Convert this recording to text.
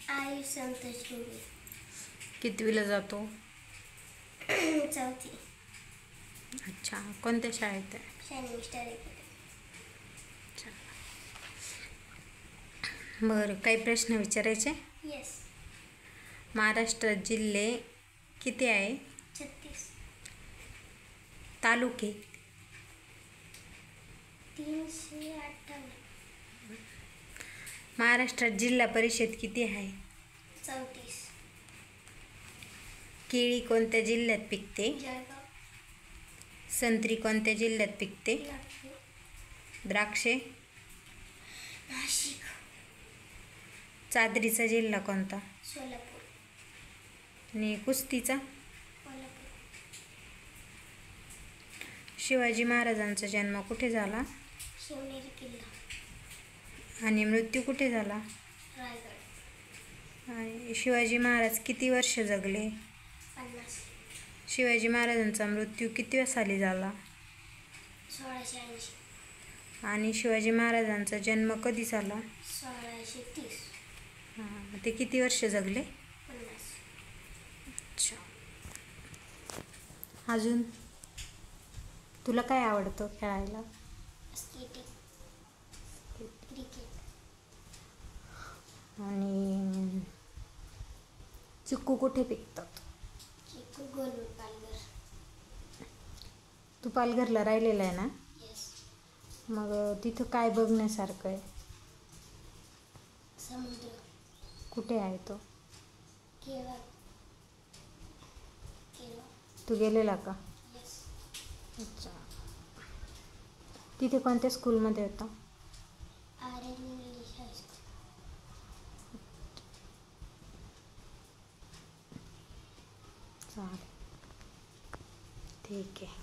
आयुष संतोष गुंगे. कितवीला जातो? चौथी. अच्छा, कोणत्या शाळेत आहे? Shining star academy. बरं, काही प्रश्न विचारायचे? येस. महाराष्ट्रात जिल्हे किती आहे? 36. तालुके? 358. महाराष्ट्रात जिल्हा परिषद किती आहे? 34. केळी कोणत्या जिल्ह्यात पिकते? जळगाव. संत्री कोणत्या जिल्ह्यात पिकते? नागपूर. द्राक्षे? नाशिक. चादरीचा जिल्हा कोणता? सोलापूर. आणि कुस्तीचा? कोल्हापूर. शिवाजी महाराजांचा जन्म कुठे झाला? शिवनेरी किल्ला. आणि मृत्यू कुठे झाला? रायगड. आणि शिवाजी महाराज किती वर्ष जगले? 50. शिवाजी महाराजांचा मृत्यू कितव्या साली झाला? 1680. आणि शिवाजी महाराजांचा जन्म कधी झाला? 1630. ते किती वर्ष जगले? 50. अच्छा. अजून तुला काय आवडतं खेळायला? स्केटिंग. क्रिकेट. आणि चिक्कू कुठे पिकतात? चिक्कू गोलूर पालघर. तू पालघरला राहिलेला आहे ना? येस. मग तिथं काय बघण्यासारखं आहे? समुद्र. कुठे आहे तो? केळा. केळा. तू गेलेला का? येस. अच्छा. तिथे कोणत्या स्कूलमध्ये होता? Aryan English high school. चालेल, ठीक आहे.